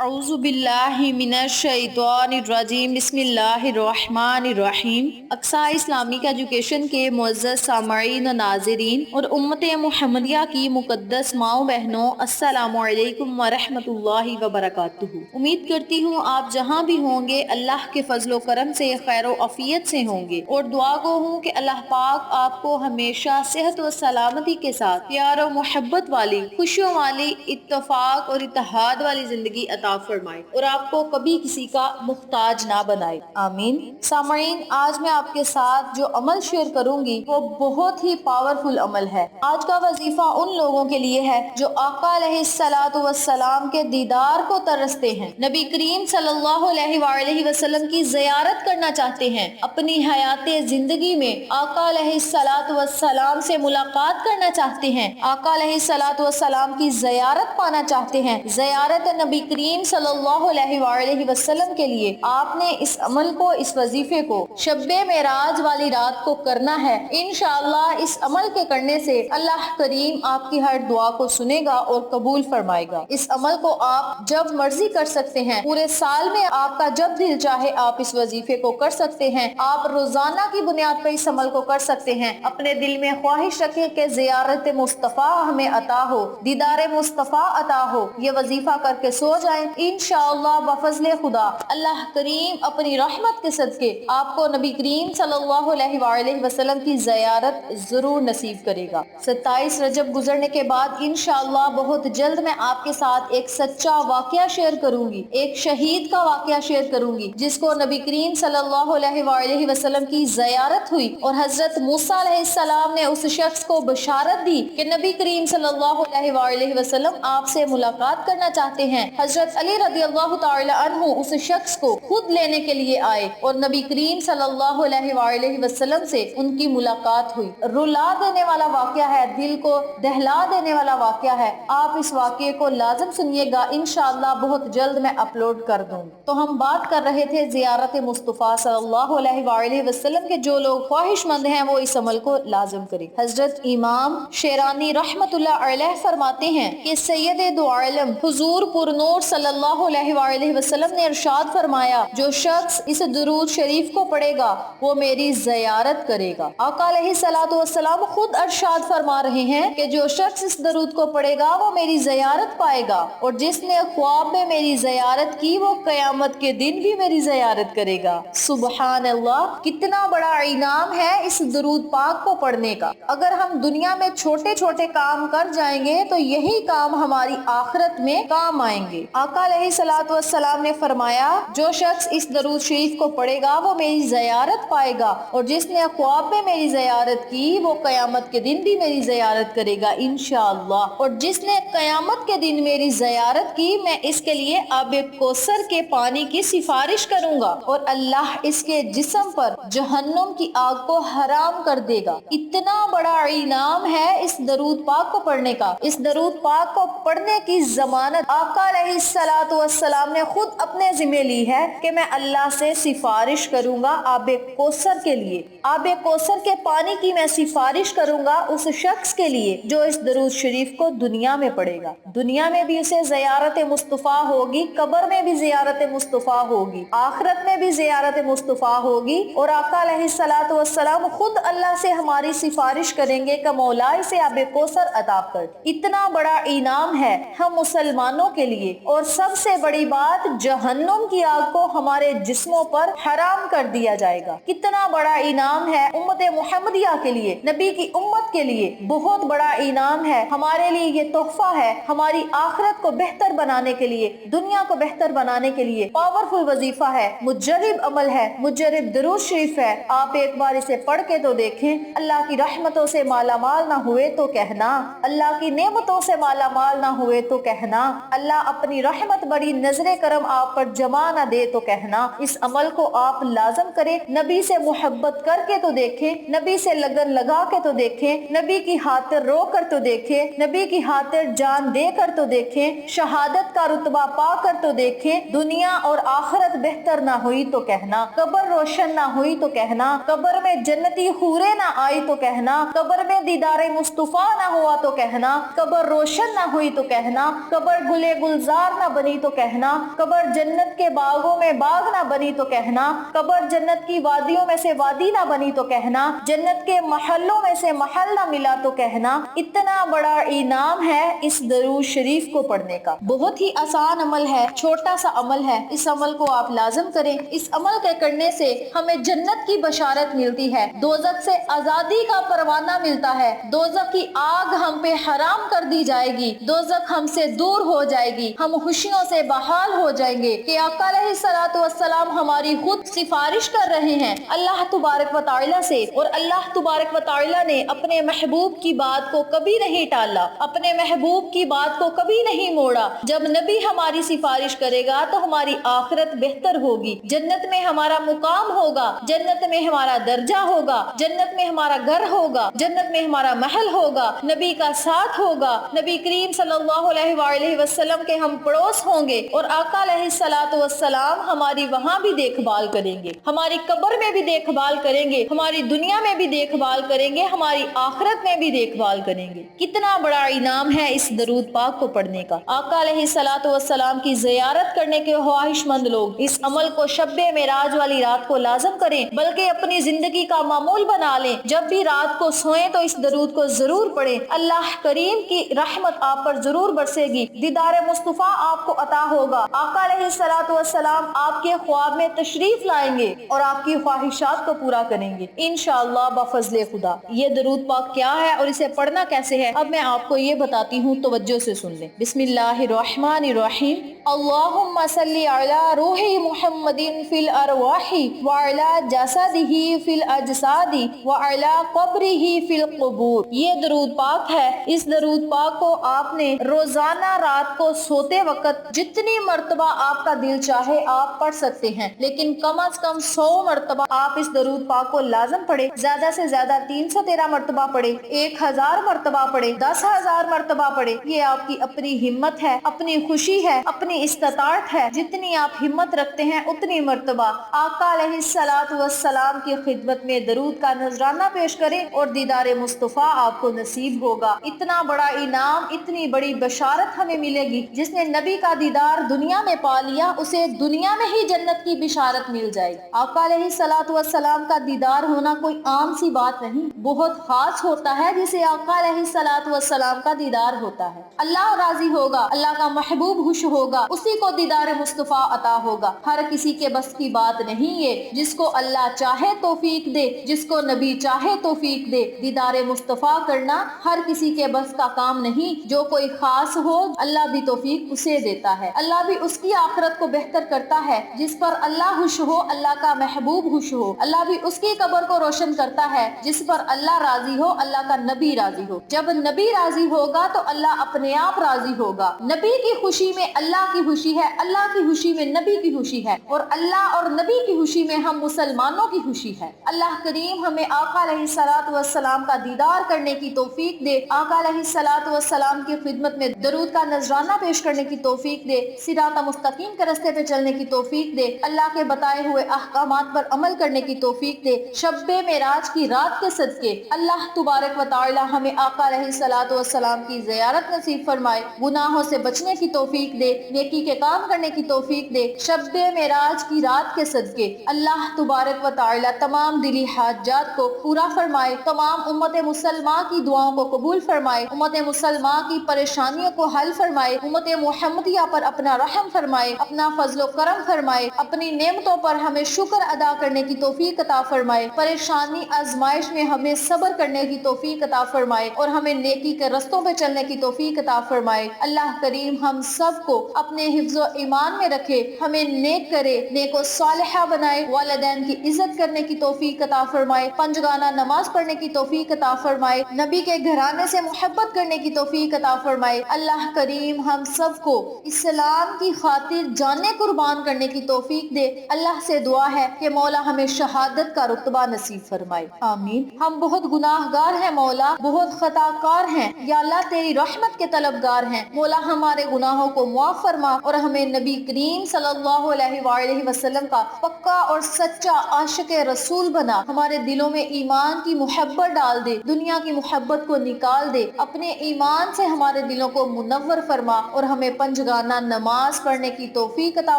اعوذ باللہ من الشیطان الرجیم بسم اللہ الرحمن الرحیم۔ اقصی اسلامک ایجوکیشن کے معزز سامعین و ناظرین اور امت محمدیہ کی مقدس ماؤں بہنوں، السلام علیکم ورحمۃ اللہ وبرکاتہ۔ امید کرتی ہوں آپ جہاں بھی ہوں گے اللہ کے فضل و کرم سے خیر و عافیت سے ہوں گے، اور دعا گو ہوں کہ اللہ پاک آپ کو ہمیشہ صحت و سلامتی کے ساتھ پیار و محبت والی، خوشیوں والی، اتفاق اور اتحاد والی زندگی عطا فرمائے اور آپ کو کبھی کسی کا محتاج نہ بنائے، آمین۔ سامعین، آج میں آپ کے ساتھ جو عمل شیئر کروں گی وہ بہت ہی پاورفل عمل ہے۔ آج کا وظیفہ ان لوگوں کے لیے ہے جو آقا علیہ الصلوۃ والسلام کے دیدار کو ترستے ہیں، نبی کریم صلی اللہ علیہ وآلہ وسلم کی زیارت کرنا چاہتے ہیں، اپنی حیات زندگی میں آقا علیہ الصلوۃ والسلام سے ملاقات کرنا چاہتے ہیں، آقا علیہ الصلوۃ والسلام کی زیارت پانا چاہتے ہیں، زیارت نبی کریم صلی اللہ علیہ وآلہ وسلم کے لیے آپ نے اس عمل کو، اس وظیفے کو شب معراج والی رات کو کرنا ہے۔ انشاءاللہ اس عمل کے کرنے سے اللہ کریم آپ کی ہر دعا کو سنے گا اور قبول فرمائے گا۔ اس عمل کو آپ جب مرضی کر سکتے ہیں، پورے سال میں آپ کا جب دل چاہے آپ اس وظیفے کو کر سکتے ہیں، آپ روزانہ کی بنیاد پر اس عمل کو کر سکتے ہیں۔ اپنے دل میں خواہش رکھیں کہ زیارت مصطفیٰ ہمیں عطا ہو، دیدار مصطفیٰ عطا ہو، یہ وظیفہ کر کے سو جائیں، انشاءاللہ بفضل خدا اللہ کریم اپنی رحمت کے صدقے آپ کو نبی کریم صلی اللہ علیہ وآلہ وسلم کی زیارت ضرور نصیب کرے گا۔ 27 رجب گزرنے کے بعد انشاءاللہ بہت جلد میں آپ کے ساتھ ایک سچا واقعہ شیئر کروں گی، ایک شہید کا واقعہ شیئر کروں گی جس کو نبی کریم صلی اللہ علیہ وآلہ وسلم کی زیارت ہوئی اور حضرت موسیٰ علیہ السلام نے اس شخص کو بشارت دی کہ نبی کریم صلی اللہ علیہ وآلہ وسلم آپ سے ملاقات کرنا چاہتے ہیں۔ حضرت علی رضی اللہ تعالی عنہ اس شخص کو خود لینے کے لیے آئے اور نبی کریم صلی اللہ علیہ وآلہ وسلم سے ان کی ملاقات ہوئی۔ رلا دینے والا واقعہ ہے، دل کو دہلا دینے والا واقعہ ہے۔ آپ اس واقعے کو لازم سنیے گا، انشاءاللہ بہت جلد میں اپلوڈ کر دوں۔ تو ہم بات کر رہے تھے زیارت مصطفیٰ صلی اللہ علیہ وآلہ وسلم کے، جو لوگ خواہش مند ہیں وہ اس عمل کو لازم کریں۔ حضرت امام شیرانی رحمت اللہ علیہ فرماتے ہیں کہ سید دو عالم حضور پر نور صلی اللہ علیہ وآلہ وسلم نے ارشاد فرمایا، جو شخص اس درود شریف کو پڑھے گا وہ میری زیارت کرے گا۔ آقا علیہ الصلوۃ والسلام خود ارشاد فرما رہے ہیں کہ جو شخص اس درود کو پڑھے گا وہ میری زیارت پائے گا، اور جس نے خواب میں میری زیارت کی وہ قیامت کے دن بھی میری زیارت کرے گا۔ سبحان اللہ، کتنا بڑا انعام ہے اس درود پاک کو پڑھنے کا۔ اگر ہم دنیا میں چھوٹے چھوٹے کام کر جائیں گے تو یہی کام ہماری آخرت میں کام آئیں گے۔ آقا علیہ الصلوۃ والسلام نے فرمایا، جو شخص اس درود شریف کو پڑھے گا وہ میری زیارت پائے گا، اور جس نے خواب میں میری زیارت کی وہ قیامت کے دن بھی میری زیارت کرے گا انشاءاللہ، اور جس نے قیامت کے دن میری زیارت کی میں اس کے لیے آب کوثر کے پانی کی سفارش کروں گا، اور اللہ اس کے جسم پر جہنم کی آگ کو حرام کر دے گا۔ اتنا بڑا انعام ہے اس درود پاک کو پڑھنے کا۔ اس درود پاک کو پڑھنے کی ضمانت آقا علیہ الصلوۃ والسلام نے خود اپنے ذمہ لی ہے کہ میں اللہ سے سفارش کروں گا آب کوثر کے لیے، آب کوثر کے پانی کی میں سفارش کروں گا اس شخص کے لیے جو اس درود شریف کو دنیا میں پڑھے گا۔ دنیا میں بھی اسے زیارت مصطفیٰ ہوگی، قبر میں بھی زیارت مصطفیٰ ہوگی، آخرت میں بھی زیارت مصطفیٰ ہوگی، اور آقا علیہ الصلوۃ والسلام خود اللہ سے ہماری سفارش کریں گے کہ مولا اسے آب کوثر عطا کر۔ اتنا بڑا انعام ہے ہم مسلمانوں کے لیے، اور سب سے بڑی بات جہنم کی آگ کو ہمارے جسموں پر حرام کر دیا جائے گا۔ کتنا بڑا انعام ہے امت محمدیہ کے لیے، نبی کی امت کے لیے، بہت بڑا انعام ہے ہمارے لیے۔ یہ تحفہ ہے ہماری آخرت کو بہتر بنانے کے لیے، دنیا کو بہتر بنانے کے لیے۔ پاورفل وظیفہ ہے، مجرب عمل ہے، مجرب درود شریف ہے۔ آپ ایک بار اسے پڑھ کے تو دیکھیں، اللہ کی رحمتوں سے مالا مال نہ ہوئے تو کہنا، اللہ کی نعمتوں سے مالا مال نہ ہوئے تو کہنا، اللہ اپنی رحمت بڑی نظر کرم آپ پر جمع نہ دے تو کہنا۔ اس عمل کو آپ لازم کریں، نبی سے محبت کر کے تو دیکھیں، نبی سے لگن لگا کے تو دیکھیں، نبی کی خاطر رو کر تو دیکھیں، نبی کی خاطر جان دے کر تو دیکھیں، شہادت کا رتبہ پا کر تو دیکھیں۔ دنیا اور آخرت بہتر نہ ہوئی تو کہنا، قبر روشن نہ ہوئی تو کہنا، قبر میں جنتی حوریں نہ آئی تو کہنا، قبر میں دیدار مصطفیٰ نہ ہوا تو کہنا، قبر روشن نہ ہوئی تو کہنا، قبر گلے گلزار نہ بنی تو کہنا، قبر جنت کے باغوں میں باغ نہ بنی تو کہنا، قبر جنت کی وادیوں میں سے وادی نہ بنی تو کہنا، جنت کے محلوں میں سے محل نہ ملا تو کہنا، اتنا بڑا انعام ہے اس درود شریف کو پڑھنے کا۔ بہت ہی آسان عمل ہے، چھوٹا سا عمل ہے، اس عمل کو آپ لازم کریں۔ اس عمل کے کرنے سے ہمیں جنت کی بشارت ملتی ہے، دوزخ سے آزادی کا پروانہ ملتا ہے، دوزخ کی آگ ہم پہ حرام کر دی جائے گی، دوزخ ہم سے دور ہو جائے گی، ہم خوشیوں سے بحال ہو جائیں گے کہ آقا علیہ الصلوۃ والسلام ہماری خود سفارش کر رہے ہیں اللہ تبارک و تعالی سے، اور اللہ تبارک و تعالی نے اپنے محبوب کی بات کو کبھی نہیں ٹالا، اپنے محبوب کی بات کو کبھی نہیں موڑا۔ جب نبی ہماری سفارش کرے گا تو ہماری آخرت بہتر ہوگی، جنت میں ہمارا مقام ہوگا، جنت میں ہمارا درجہ ہوگا، جنت میں ہمارا گھر ہوگا، جنت میں ہمارا محل ہوگا، نبی کا ساتھ ہوگا، نبی کریم صلی اللہ علیہ وآلہ وسلم کے ہم پڑوس ہوں گے، اور آقا علیہ الصلوۃ والسلام ہماری وہاں بھی دیکھ بھال کریں گے، ہماری قبر میں بھی دیکھ بھال کریں گے، ہماری دنیا میں بھی دیکھ بھال کریں گے، ہماری آخرت میں بھی دیکھ بھال کریں گے۔ کتنا بڑا انعام ہے اس درود پاک کو پڑھنے کا۔ آقا علیہ الصلوۃ والسلام کی زیارت کرنے کے خواہش مند لوگ اس عمل کو شب معراج والی رات کو لازم کریں، بلکہ اپنی زندگی کا معمول بنا لیں، جب بھی رات کو سوئیں تو اس درود کو ضرور پڑھیں، اللہ کریم کی رحمت آپ پر ضرور برسے گی، دیدار مصطفیٰ آپ کو عطا ہوگا، آقا علیہ الصلوۃ والسلام آپ کے خواب میں تشریف لائیں گے اور آپ کی خواہشات کو پورا کریں گے انشاءاللہ بفضل خدا۔ یہ درود پاک کیا ہے اور اسے پڑھنا کیسے ہے، اب میں آپ کو یہ بتاتی ہوں، توجہ سے سن لیں۔ بسم اللہ الرحمن الرحیم۔ اللہم صلی علی روح محمد فی الارواح وعلی جسدہ فی الاجساد وعلی قبرہ فی القبور۔ یہ درود پاک ہے، اس درود پاک کو آپ نے روزانہ رات کو سوتے وقت جتنی مرتبہ آپ کا دل چاہے آپ پڑھ سکتے ہیں، لیکن کم از کم 100 مرتبہ آپ اس درود پاک کو لازم پڑھیں، زیادہ سے زیادہ 313 مرتبہ پڑھیں، 1000 مرتبہ پڑھیں، 10,000 مرتبہ پڑھیں، یہ آپ کی اپنی ہمت ہے، اپنی خوشی ہے، اپنی استطاعت ہے، جتنی آپ ہمت رکھتے ہیں اتنی مرتبہ آقا علیہ الصلوۃ والسلام کی خدمت میں درود کا نذرانہ پیش کریں اور دیدار مصطفیٰ آپ کو نصیب ہوگا۔ اتنا بڑا انعام، اتنی بڑی بشارت ہمیں ملے گی، جس نے نبی کا دیدار دنیا میں پا لیا اسے دنیا میں ہی جنت کی بشارت مل جائے گی۔ آقا علیہ الصلوۃ والسلام کا دیدار ہونا کوئی عام سی بات نہیں، بہت خاص ہوتا ہے جسے آقا علیہ الصلوۃ والسلام کا دیدار ہوتا ہے۔ اللہ راضی ہوگا، اللہ کا محبوب خوش ہوگا، اسی کو دیدار مصطفیٰ عطا ہوگا۔ ہر کسی کے بس کی بات نہیں ہے، جس کو اللہ چاہے توفیق دے، جس کو نبی چاہے توفیق دے، دیدار مصطفیٰ کرنا ہر کسی کے بس کا کام نہیں، جو کوئی خاص ہو اللہ بھی توفیق اسے دیتا ہے، اللہ بھی اس کی آخرت کو بہتر کرتا ہے، جس پر اللہ خوش ہو، اللہ کا محبوب خوش ہو، اللہ بھی اس کی قبر کو روشن کرتا ہے، جس پر اللہ راضی ہو، اللہ کا نبی راضی ہو۔ جب نبی راضی ہوگا تو اللہ اپنے آپ راضی ہوگا، نبی کی خوشی میں اللہ کی خوشی ہے، اللہ کی خوشی میں نبی کی خوشی ہے، اور اللہ اور نبی کی خوشی میں ہم مسلمانوں کی خوشی ہے۔ اللہ کریم ہمیں آقا علیہ الصلوۃ والسلام کا دیدار کرنے کی توفیق دے، آقا علیہ الصلوۃ والسلام کی خدمت میں درود کا نذرانہ پیش کرنے کی توفیق دے، صراط مستقیم کے راستے پہ چلنے کی توفیق دے، اللہ کے بتائے ہوئے احکامات پر عمل کرنے کی توفیق دے۔ شب معراج کی رات کے صدقے اللہ تبارک و تعالی ہمیں آقا علیہ الصلوۃ والسلام کی زیارت نصیب فرمائے، گناہوں سے بچنے کی توفیق دے، نیکی کے کام کرنے کی توفیق دے۔ شب معراج کی رات کے صدقے اللہ تبارک و تعالی تمام دلی حاجات کو پورا فرمائے، تمام امت مسلمہ کی دعاؤں کو قبول فرمائے، امت مسلمہ کی پریشانیوں کو حل فرمائے، امت محمدیہ پر اپنا رحم فرمائے، اپنا فضل و کرم فرمائے، اپنی نعمتوں پر ہمیں شکر ادا کرنے کی توفیق عطا فرمائے، پریشانی آزمائش میں ہمیں صبر کرنے کی توفیق عطا فرمائے، اور ہمیں نیکی کے رستوں پہ چلنے کی توفیق عطا فرمائے۔ اللہ کریم ہم سب کو اپنے حفظ و ایمان میں رکھے، ہمیں نیک کرے، نیک و صالحہ بنائے، والدین کی عزت کرنے کی توفیق عطا فرمائے، پنجگانہ نماز پڑھنے کی توفیق عطا فرمائے، نبی کے گھرانے سے محبت کرنے کی توفیق عطا فرمائے۔ اللہ کریم ہم سب کو اسلام کی خاطر جانیں قربان کرنے کی توفیق دے۔ اللہ سے دعا ہے کہ مولا ہمیں شہادت کا رتبہ نصیب فرمائے، آمین۔ ہم بہت گناہ گار ہیں مولا، بہت خطا کار ہیں، یا اللہ تیری رحمت کے طلبگار ہیں، مولا ہمارے گناہوں کو معاف فرما فرما اور ہمیں نبی کریم صلی اللہ علیہ وآلہ وسلم کا پکا اور سچا عاشق رسول بنا، ہمارے دلوں میں ایمان کی محبت ڈال دے، دنیا کی محبت کو نکال دے، اپنے ایمان سے ہمارے دلوں کو منور فرما اور ہمیں پنجگانہ نماز پڑھنے کی توفیق عطا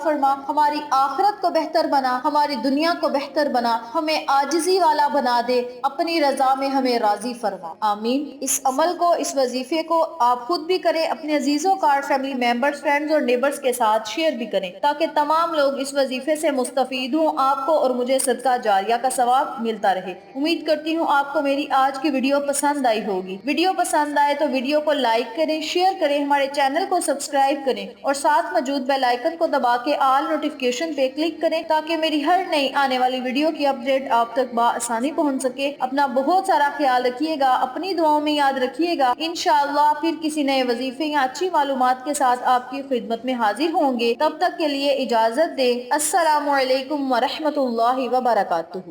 فرما، ہماری آخرت کو بہتر بنا، ہماری دنیا کو بہتر بنا، ہمیں عاجزی والا بنا دے، اپنی رضا میں ہمیں راضی فرما، آمین۔ اس عمل کو، اس وظیفے کو آپ خود بھی کریں، اپنے عزیزوں کا، فیملی ممبرز، فرینڈز اور نیبرز کے ساتھ شیئر بھی کریں تاکہ تمام لوگ اس وظیفے سے مستفید ہوں، آپ کو اور مجھے صدقہ جاریہ کا ثواب ملتا رہے۔ امید کرتی ہوں آپ کو میری آج کی ویڈیو پسند آئی ہوگی۔ ویڈیو پسند آئے تو ویڈیو کو لائک کریں، شیئر کریں، ہمارے چینل کو سبسکرائب کریں اور ساتھ موجود بیل آئیکن کو دبا کے آل نوٹیفیکیشن پہ کلک کریں تاکہ میری ہر نئی آنے والی ویڈیو کی اپڈیٹ آپ تک بآسانی پہنچ سکے۔ اپنا بہت سارا خیال رکھیے گا، اپنی دعاؤں میں یاد رکھیے گا۔ انشاءاللہ پھر کسی نئے وظیفے یا اچھی معلومات کے ساتھ آپ کی خدمت میں حاضر ہوں گے۔ تب تک کے لیے اجازت دیں۔ السلام علیکم ورحمۃ اللہ وبرکاتہ۔